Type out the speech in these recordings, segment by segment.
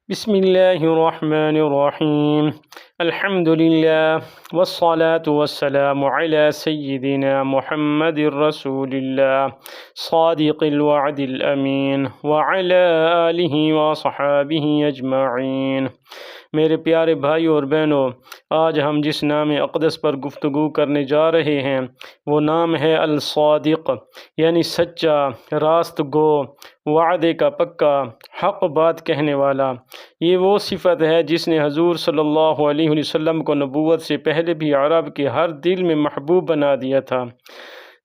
بسم اللہ الرحمن الرحیم الحمد للہ والصلاة والسلام علی سیدنا محمد رسول اللہ صادق الوعد الامین وعلی آلہ وصحابہ اجمعین۔ میرے پیارے بھائیوں اور بہنوں، آج ہم جس نام اقدس پر گفتگو کرنے جا رہے ہیں وہ نام ہے الصادق، یعنی سچا، راست گو، وعدے کا پکا، حق بات کہنے والا۔ یہ وہ صفت ہے جس نے حضور صلی اللہ علیہ وسلم کو نبوت سے پہلے بھی عرب کے ہر دل میں محبوب بنا دیا تھا۔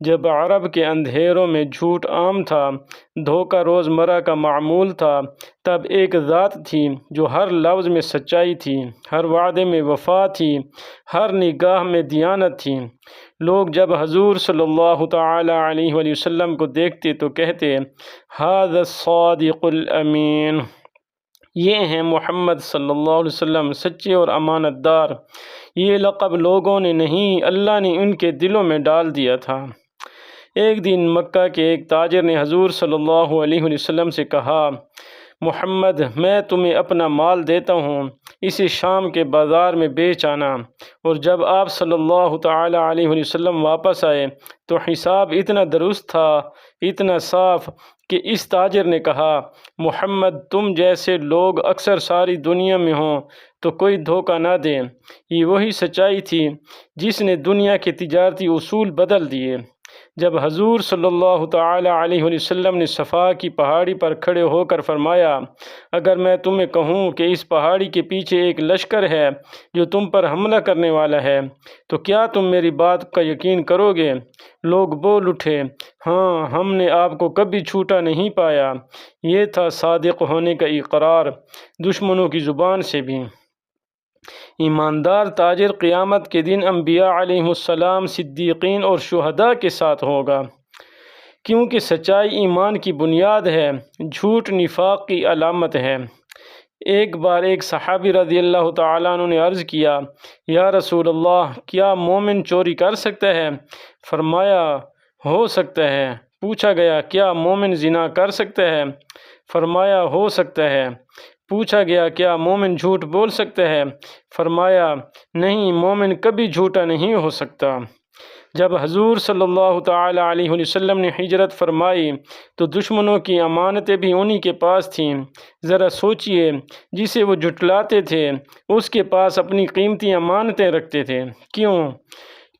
جب عرب کے اندھیروں میں جھوٹ عام تھا، دھوکہ روزمرہ کا معمول تھا، تب ایک ذات تھی جو ہر لفظ میں سچائی تھی، ہر وعدے میں وفا تھی، ہر نگاہ میں دیانت تھی۔ لوگ جب حضور صلی اللہ تعالی علیہ وآلہ وسلم کو دیکھتے تو کہتے ھذا الصادق الامین، یہ ہیں محمد صلی اللہ علیہ وسلم، سچے اور امانت دار۔ یہ لقب لوگوں نے نہیں، اللہ نے ان کے دلوں میں ڈال دیا تھا۔ ایک دن مکہ کے ایک تاجر نے حضور صلی اللہ علیہ وسلم سے کہا، محمد، میں تمہیں اپنا مال دیتا ہوں، اسے شام کے بازار میں بیچ آنا۔ اور جب آپ صلی اللہ تعالی علیہ وسلم واپس آئے تو حساب اتنا درست تھا، اتنا صاف، کہ اس تاجر نے کہا، محمد، تم جیسے لوگ اکثر ساری دنیا میں ہوں تو کوئی دھوکہ نہ دیں۔ یہ وہی سچائی تھی جس نے دنیا کے تجارتی اصول بدل دیے۔ جب حضور صلی اللہ تعالی علیہ وسلم نے صفا کی پہاڑی پر کھڑے ہو کر فرمایا، اگر میں تمہیں کہوں کہ اس پہاڑی کے پیچھے ایک لشکر ہے جو تم پر حملہ کرنے والا ہے تو کیا تم میری بات کا یقین کرو گے؟ لوگ بول اٹھے، ہاں، ہم نے آپ کو کبھی جھوٹا نہیں پایا۔ یہ تھا صادق ہونے کا اقرار، دشمنوں کی زبان سے بھی۔ ایماندار تاجر قیامت کے دن انبیاء علیہ السلام، صدیقین اور شہداء کے ساتھ ہوگا، کیونکہ سچائی ایمان کی بنیاد ہے، جھوٹ نفاق کی علامت ہے۔ ایک بار ایک صحابی رضی اللہ تعالیٰ عنہ نے عرض کیا، یا رسول اللہ، کیا مومن چوری کر سکتا ہے؟ فرمایا، ہو سکتا ہے۔ پوچھا گیا، کیا مومن زنا کر سکتا ہے؟ فرمایا، ہو سکتا ہے۔ پوچھا گیا، کیا مومن جھوٹ بول سکتا ہے؟ فرمایا، نہیں، مومن کبھی جھوٹا نہیں ہو سکتا۔ جب حضور صلی اللہ تعالی علیہ وسلم نے ہجرت فرمائی تو دشمنوں کی امانتیں بھی انہی کے پاس تھیں۔ ذرا سوچئے، جسے وہ جھٹلاتے تھے اس کے پاس اپنی قیمتی امانتیں رکھتے تھے۔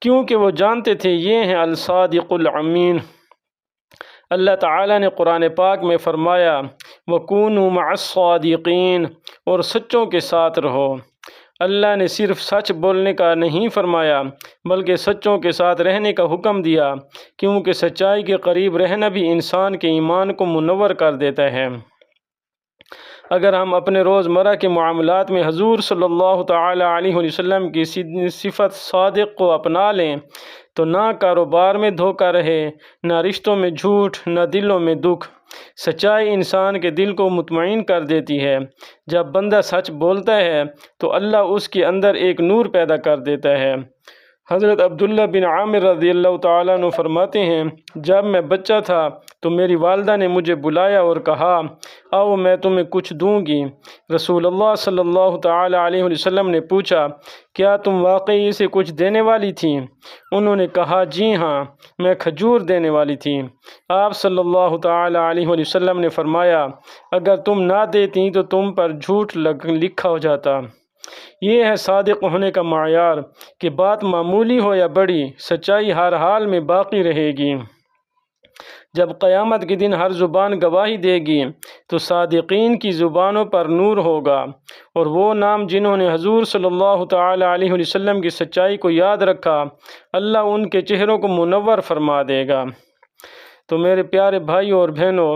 کیونکہ وہ جانتے تھے یہ ہیں الصادق الامین۔ اللہ تعالیٰ نے قرآن پاک میں فرمایا، وَكُونُوا مَعَ الصَّادِقِينَ، اور سچوں کے ساتھ رہو۔ اللہ نے صرف سچ بولنے کا نہیں فرمایا بلکہ سچوں کے ساتھ رہنے کا حکم دیا، کیونکہ سچائی کے قریب رہنا بھی انسان کے ایمان کو منور کر دیتا ہے۔ اگر ہم اپنے روزمرہ کے معاملات میں حضور صلی اللہ تعالی علیہ وسلم کی صفت صادق کو اپنا لیں تو نہ کاروبار میں دھوکہ رہے، نہ رشتوں میں جھوٹ، نہ دلوں میں دکھ۔ سچائی انسان کے دل کو مطمئن کر دیتی ہے۔ جب بندہ سچ بولتا ہے تو اللہ اس کے اندر ایک نور پیدا کر دیتا ہے۔ حضرت عبداللہ بن عامر رضی اللہ تعالیٰ عنہ فرماتے ہیں، جب میں بچہ تھا تو میری والدہ نے مجھے بلایا اور کہا، آؤ میں تمہیں کچھ دوں گی۔ رسول اللہ صلی اللہ تعالی علیہ وسلم نے پوچھا، کیا تم واقعی اسے کچھ دینے والی تھیں؟ انہوں نے کہا، جی ہاں، میں کھجور دینے والی تھی۔ آپ صلی اللہ تعالی علیہ وسلم نے فرمایا، اگر تم نہ دیتی تو تم پر جھوٹ لکھا ہو جاتا۔ یہ ہے صادق ہونے کا معیار کہ بات معمولی ہو یا بڑی، سچائی ہر حال میں باقی رہے گی۔ جب قیامت کے دن ہر زبان گواہی دے گی تو صادقین کی زبانوں پر نور ہوگا، اور وہ نام جنہوں نے حضور صلی اللہ تعالی علیہ وسلم کی سچائی کو یاد رکھا، اللہ ان کے چہروں کو منور فرما دے گا۔ تو میرے پیارے بھائیوں اور بہنوں،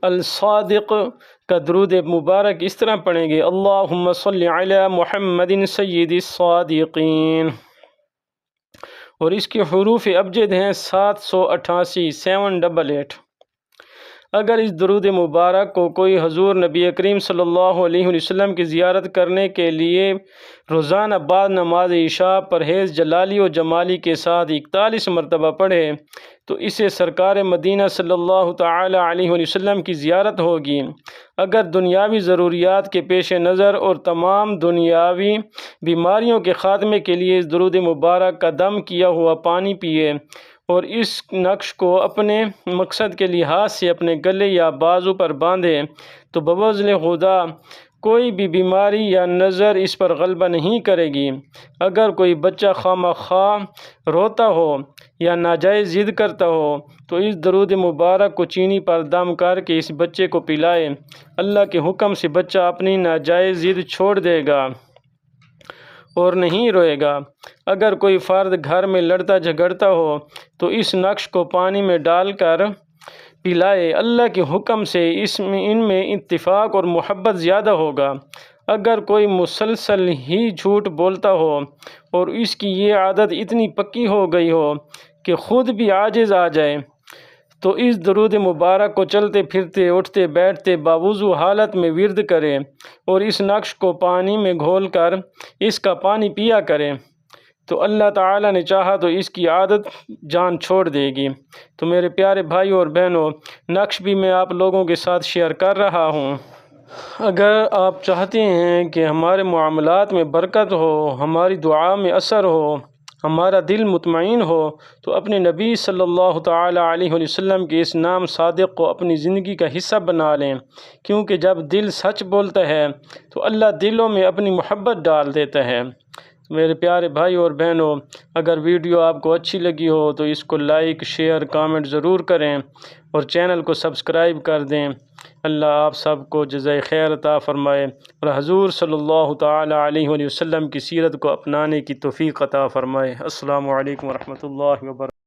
الصادق کا درود مبارک اس طرح پڑھیں گے، اللہم صلی علی محمد سید الصادقین، اور اس کے حروف ابجد ہیں 788 788۔ اگر اس درود مبارک کو کوئی حضور نبی کریم صلی اللہ علیہ وسلم کی زیارت کرنے کے لیے روزانہ بعد نماز عشاء پرہیز جلالی و جمالی کے ساتھ 41 مرتبہ پڑھے تو اسے سرکار مدینہ صلی اللہ تعالی علیہ وسلم کی زیارت ہوگی۔ اگر دنیاوی ضروریات کے پیش نظر اور تمام دنیاوی بیماریوں کے خاتمے کے لیے اس درود مبارک کا دم کیا ہوا پانی پیے اور اس نقش کو اپنے مقصد کے لحاظ سے اپنے گلے یا بازو پر باندھے تو بفضل خدا کوئی بھی بیماری یا نظر اس پر غلبہ نہیں کرے گی۔ اگر کوئی بچہ خواہ روتا ہو یا ناجائز ضد کرتا ہو تو اس درود مبارک کو چینی پر دم کر کے اس بچے کو پلائے، اللہ کے حکم سے بچہ اپنی ناجائز ضد چھوڑ دے گا اور نہیں روئے گا۔ اگر کوئی فرد گھر میں لڑتا جھگڑتا ہو تو اس نقش کو پانی میں ڈال کر پلائے، اللہ کے حکم سے ان میں اتفاق اور محبت زیادہ ہوگا۔ اگر کوئی مسلسل ہی جھوٹ بولتا ہو اور اس کی یہ عادت اتنی پکی ہو گئی ہو کہ خود بھی عاجز آ جائے تو اس درود مبارک کو چلتے پھرتے اٹھتے بیٹھتے باوضو حالت میں ورد کرے اور اس نقش کو پانی میں گھول کر اس کا پانی پیا کرے تو اللہ تعالیٰ نے چاہا تو اس کی عادت جان چھوڑ دے گی۔ تو میرے پیارے بھائیوں اور بہنوں، نقش بھی میں آپ لوگوں کے ساتھ شیئر کر رہا ہوں۔ اگر آپ چاہتے ہیں کہ ہمارے معاملات میں برکت ہو، ہماری دعا میں اثر ہو، ہمارا دل مطمئن ہو تو اپنے نبی صلی اللہ تعالی علیہ وسلم کے اس نام صادق کو اپنی زندگی کا حصہ بنا لیں، کیونکہ جب دل سچ بولتا ہے تو اللہ دلوں میں اپنی محبت ڈال دیتا ہے۔ میرے پیارے بھائی اور بہنوں، اگر ویڈیو آپ کو اچھی لگی ہو تو اس کو لائک، شیئر، کامنٹ ضرور کریں اور چینل کو سبسکرائب کر دیں۔ اللہ آپ سب کو جزائے خیر عطا فرمائے اور حضور صلی اللہ تعالی علیہ وسلم کی سیرت کو اپنانے کی توفیق عطا فرمائے۔ السلام علیکم ورحمۃ اللہ وبرکاتہ۔